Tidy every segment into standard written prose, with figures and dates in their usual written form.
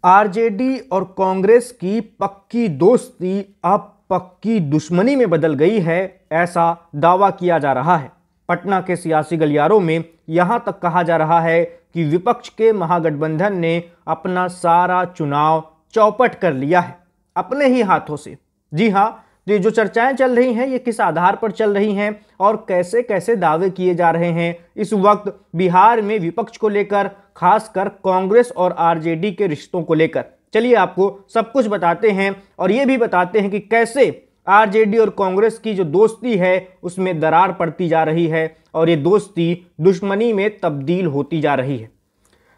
RJD और कांग्रेस की पक्की दोस्ती अब पक्की दुश्मनी में बदल गई है, ऐसा दावा किया जा रहा है। पटना के सियासी गलियारों में यहां तक कहा जा रहा है कि विपक्ष के महागठबंधन ने अपना सारा चुनाव चौपट कर लिया है अपने ही हाथों से। जी हां, तो ये जो चर्चाएं चल रही हैं ये किस आधार पर चल रही हैं और कैसे कैसे दावे किए जा रहे हैं इस वक्त बिहार में विपक्ष को लेकर, खासकर कांग्रेस और आरजेडी के रिश्तों को लेकर, चलिए आपको सब कुछ बताते हैं और ये भी बताते हैं कि कैसे आरजेडी और कांग्रेस की जो दोस्ती है उसमें दरार पड़ती जा रही है और ये दोस्ती दुश्मनी में तब्दील होती जा रही है।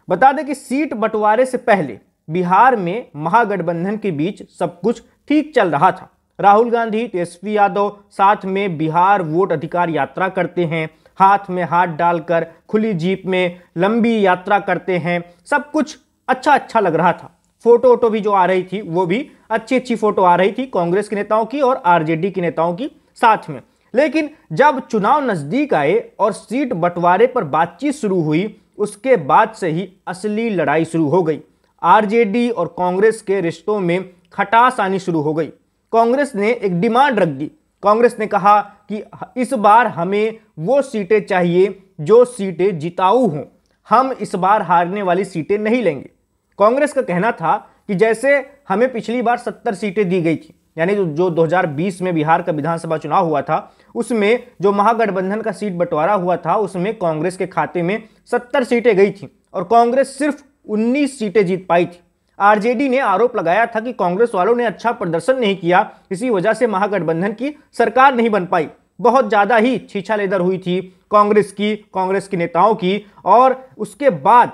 बता दें कि सीट बंटवारे से पहले बिहार में महागठबंधन के बीच सब कुछ ठीक चल रहा था। राहुल गांधी, तेजस्वी यादव साथ में बिहार वोट अधिकार यात्रा करते हैं, हाथ में हाथ डालकर खुली जीप में लंबी यात्रा करते हैं। सब कुछ अच्छा लग रहा था। फोटो भी जो आ रही थी वो भी अच्छी फोटो आ रही थी कांग्रेस के नेताओं की और आरजेडी के नेताओं की साथ में। लेकिन जब चुनाव नजदीक आए और सीट बंटवारे पर बातचीत शुरू हुई, उसके बाद से ही असली लड़ाई शुरू हो गई। आरजेडी और कांग्रेस के रिश्तों में खटास आनी शुरू हो गई। कांग्रेस ने एक डिमांड रख दी। कांग्रेस ने कहा कि इस बार हमें वो सीटें चाहिए जो सीटें जिताऊ हों, हम इस बार हारने वाली सीटें नहीं लेंगे। कांग्रेस का कहना था कि जैसे हमें पिछली बार 70 सीटें दी गई थी, यानी जो 2020 में बिहार का विधानसभा चुनाव हुआ था उसमें जो महागठबंधन का सीट बंटवारा हुआ था उसमें कांग्रेस के खाते में 70 सीटें गई थी और कांग्रेस सिर्फ 19 सीटें जीत पाई थी। आरजेडी ने आरोप लगाया था कि कांग्रेस वालों ने अच्छा प्रदर्शन नहीं किया, इसी वजह से महागठबंधन की सरकार नहीं बन पाई। बहुत ज्यादा ही छीछालेदर हुई थी कांग्रेस के नेताओं की। और उसके बाद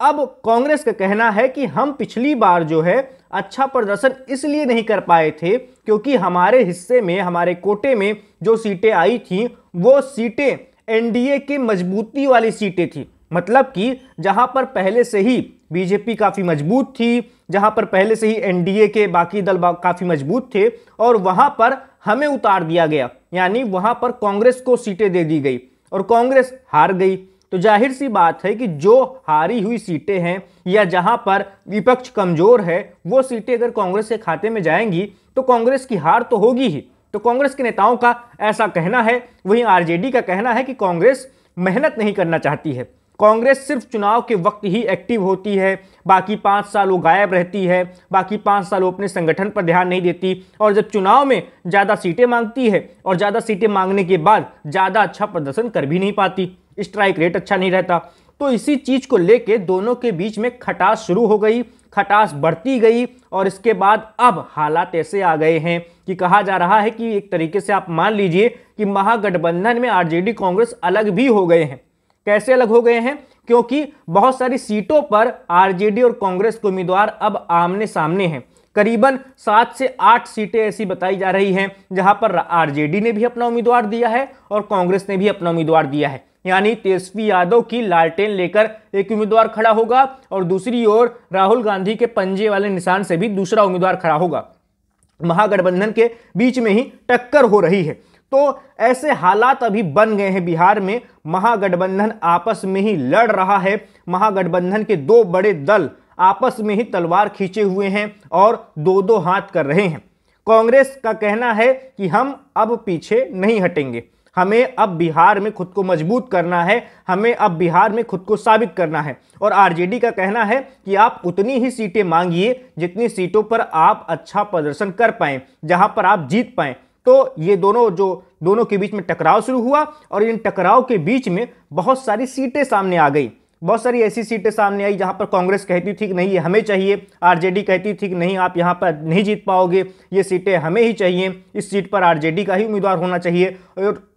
अब कांग्रेस का कहना है कि हम पिछली बार जो है अच्छा प्रदर्शन इसलिए नहीं कर पाए थे क्योंकि हमारे हिस्से में, हमारे कोटे में जो सीटें आई थी वो सीटें एनडीए की मजबूती वाली सीटें थी। मतलब कि जहां पर पहले से ही बीजेपी काफी मजबूत थी, जहां पर पहले से ही एनडीए के बाकी दल काफी मजबूत थे और वहां पर हमें उतार दिया गया, यानी वहां पर कांग्रेस को सीटें दे दी गई और कांग्रेस हार गई। तो जाहिर सी बात है कि जो हारी हुई सीटें हैं या जहां पर विपक्ष कमजोर है वो सीटें अगर कांग्रेस के खाते में जाएंगी तो कांग्रेस की हार तो होगी ही। तो कांग्रेस के नेताओं का ऐसा कहना है। वहीं आरजेडी का कहना है कि कांग्रेस मेहनत नहीं करना चाहती है, कांग्रेस सिर्फ चुनाव के वक्त ही एक्टिव होती है, बाकी 5 साल वो गायब रहती है, बाकी 5 साल वो अपने संगठन पर ध्यान नहीं देती और जब चुनाव में ज़्यादा सीटें मांगती है और ज़्यादा सीटें मांगने के बाद ज़्यादा अच्छा प्रदर्शन कर भी नहीं पाती, स्ट्राइक रेट अच्छा नहीं रहता। तो इसी चीज़ को लेके दोनों के बीच में खटास शुरू हो गई, खटास बढ़ती गई और इसके बाद अब हालात ऐसे आ गए हैं कि कहा जा रहा है कि एक तरीके से आप मान लीजिए कि महागठबंधन में आरजेडी कांग्रेस अलग भी हो गए हैं। कैसे अलग हो गए हैं? क्योंकि बहुत सारी सीटों पर आरजेडी और कांग्रेस के उम्मीदवार अब आमने सामने हैं। करीबन 7 से 8 सीटें ऐसी बताई जा रही हैं जहां पर आरजेडी ने भी अपना उम्मीदवार दिया है और कांग्रेस ने भी अपना उम्मीदवार दिया है। यानी तेजस्वी यादव की लालटेन लेकर एक उम्मीदवार खड़ा होगा और दूसरी ओर राहुल गांधी के पंजे वाले निशान से भी दूसरा उम्मीदवार खड़ा होगा। महागठबंधन के बीच में ही टक्कर हो रही है। तो ऐसे हालात अभी बन गए हैं बिहार में। महागठबंधन आपस में ही लड़ रहा है। महागठबंधन के 2 बड़े दल आपस में ही तलवार खींचे हुए हैं और 2-2 हाथ कर रहे हैं। कांग्रेस का कहना है कि हम अब पीछे नहीं हटेंगे, हमें अब बिहार में खुद को मजबूत करना है, हमें अब बिहार में खुद को साबित करना है। और आरजेडी का कहना है कि आप उतनी ही सीटें मांगिए जितनी सीटों पर आप अच्छा प्रदर्शन कर पाएं, जहां पर आप जीत पाएं। तो ये दोनों के बीच में टकराव शुरू हुआ और इन टकराव के बीच में बहुत सारी सीटें सामने आ गई। बहुत सारी ऐसी सीटें सामने आई जहां पर कांग्रेस कहती थी कि नहीं ये हमें चाहिए, आरजेडी कहती थी कि नहीं आप यहां पर नहीं जीत पाओगे, ये सीटें हमें ही चाहिए, इस सीट पर आरजेडी का ही उम्मीदवार होना चाहिए।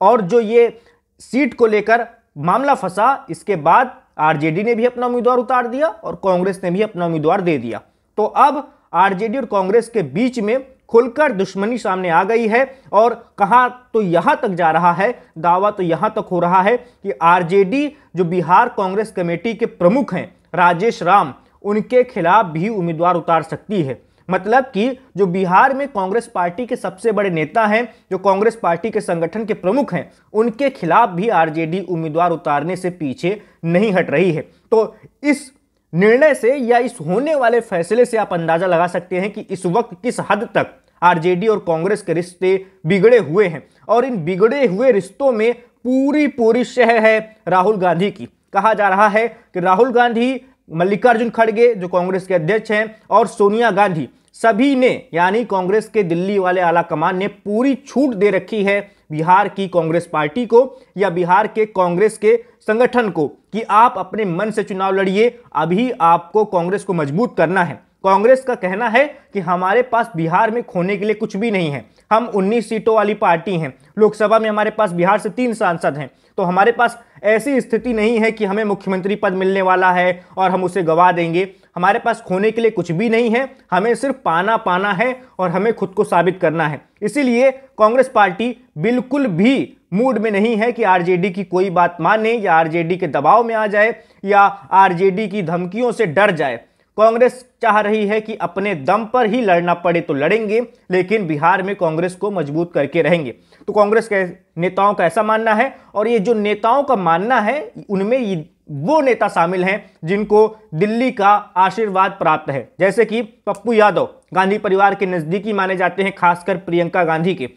और जो ये सीट को लेकर मामला फंसा, इसके बाद आरजेडी ने भी अपना उम्मीदवार उतार दिया और कांग्रेस ने भी अपना उम्मीदवार दे दिया। तो अब आरजेडी और कांग्रेस के बीच में खुलकर दुश्मनी सामने आ गई है और कहा तो यहां तक जा रहा है, दावा तो यहां तक हो रहा है कि आरजेडी जो बिहार कांग्रेस कमेटी के प्रमुख हैं राजेश राम, उनके खिलाफ भी उम्मीदवार उतार सकती है। मतलब कि जो बिहार में कांग्रेस पार्टी के सबसे बड़े नेता हैं, जो कांग्रेस पार्टी के संगठन के प्रमुख हैं, उनके खिलाफ भी आरजेडी उम्मीदवार उतारने से पीछे नहीं हट रही है। तो इस निर्णय से या इस होने वाले फैसले से आप अंदाजा लगा सकते हैं कि इस वक्त किस हद तक आरजेडी और कांग्रेस के रिश्ते बिगड़े हुए हैं। और इन बिगड़े हुए रिश्तों में पूरी पूरी शह है राहुल गांधी की। कहा जा रहा है कि राहुल गांधी, मल्लिकार्जुन खड़गे जो कांग्रेस के अध्यक्ष हैं, और सोनिया गांधी, सभी ने यानी कांग्रेस के दिल्ली वाले आला कमान ने पूरी छूट दे रखी है बिहार की कांग्रेस पार्टी को या बिहार के कांग्रेस के संगठन को कि आप अपने मन से चुनाव लड़िए, अभी आपको कांग्रेस को मजबूत करना है। कांग्रेस का कहना है कि हमारे पास बिहार में खोने के लिए कुछ भी नहीं है, हम 19 सीटों वाली पार्टी हैं, लोकसभा में हमारे पास बिहार से 3 सांसद हैं, तो हमारे पास ऐसी स्थिति नहीं है कि हमें मुख्यमंत्री पद मिलने वाला है और हम उसे गवा देंगे। हमारे पास खोने के लिए कुछ भी नहीं है, हमें सिर्फ पाना है और हमें खुद को साबित करना है। इसीलिए कांग्रेस पार्टी बिल्कुल भी मूड में नहीं है कि आरजेडी की कोई बात माने या आरजेडी के दबाव में आ जाए या आरजेडी की धमकियों से डर जाए। कांग्रेस चाह रही है कि अपने दम पर ही लड़ना पड़े तो लड़ेंगे, लेकिन बिहार में कांग्रेस को मजबूत करके रहेंगे। तो कांग्रेस के नेताओं का ऐसा मानना है, और ये जो नेताओं का मानना है उनमें वो नेता शामिल हैं जिनको दिल्ली का आशीर्वाद प्राप्त है, जैसे कि पप्पू यादव गांधी परिवार के नजदीकी माने जाते हैं, खासकर प्रियंका गांधी के।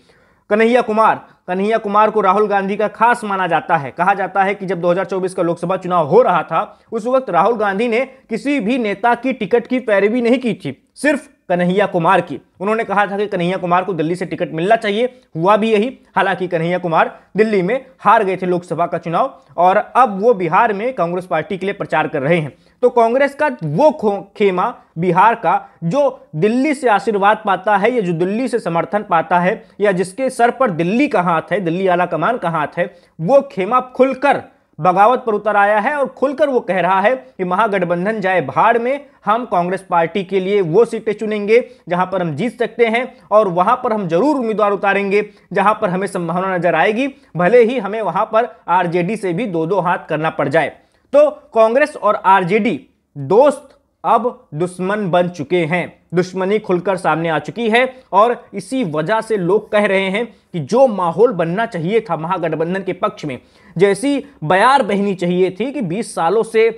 कन्हैया कुमार को राहुल गांधी का खास माना जाता है। कहा जाता है कि जब 2024 का लोकसभा चुनाव हो रहा था उस वक्त राहुल गांधी ने किसी भी नेता की टिकट की पैरवी नहीं की थी, सिर्फ कन्हैया कुमार की। उन्होंने कहा था कि कन्हैया कुमार को दिल्ली से टिकट मिलना चाहिए, हुआ भी यही। हालांकि कन्हैया कुमार दिल्ली में हार गए थे लोकसभा का चुनाव और अब वो बिहार में कांग्रेस पार्टी के लिए प्रचार कर रहे हैं। तो कांग्रेस का वो खेमा बिहार का जो दिल्ली से आशीर्वाद पाता है या जो दिल्ली से समर्थन पाता है या जिसके सर पर दिल्ली का हाथ है, दिल्ली आला कमान का हाथ है, वो खेमा खुलकर बगावत पर उतर आया है और खुलकर वो कह रहा है कि महागठबंधन जाए भाड़ में, हम कांग्रेस पार्टी के लिए वो सीटें चुनेंगे जहां पर हम जीत सकते हैं और वहां पर हम जरूर उम्मीदवार उतारेंगे जहां पर हमें संभावना नजर आएगी, भले ही हमें वहां पर आरजेडी से भी दो दो हाथ करना पड़ जाए। तो कांग्रेस और आरजेडी दोस्त अब दुश्मन बन चुके हैं, दुश्मनी खुलकर सामने आ चुकी है और इसी वजह से लोग कह रहे हैं कि जो माहौल बनना चाहिए था महागठबंधन के पक्ष में, जैसी बयार बहनी चाहिए थी कि 20 सालों से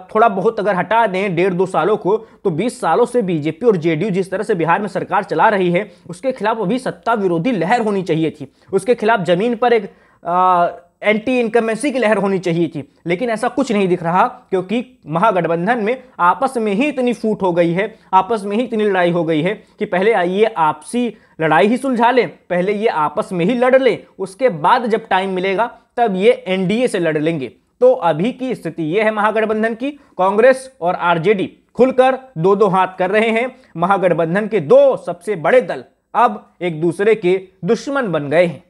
थोड़ा बहुत अगर हटा दें 1.5-2 सालों को, तो 20 सालों से बीजेपी और जेडीयू जिस तरह से बिहार में सरकार चला रही है उसके खिलाफ अभी सत्ता विरोधी लहर होनी चाहिए थी, उसके खिलाफ जमीन पर एक एंटी इनकमेंसी की लहर होनी चाहिए थी। लेकिन ऐसा कुछ नहीं दिख रहा क्योंकि महागठबंधन में आपस में ही इतनी फूट हो गई है, आपस में ही इतनी लड़ाई हो गई है कि पहले आइए आपसी लड़ाई ही सुलझा लें, पहले ये आपस में ही लड़ लें, उसके बाद जब टाइम मिलेगा तब ये एनडीए से लड़ लेंगे। तो अभी की स्थिति ये है महागठबंधन की, कांग्रेस और आरजेडी खुलकर दो दो हाथ कर रहे हैं। महागठबंधन के दो सबसे बड़े दल अब एक दूसरे के दुश्मन बन गए हैं।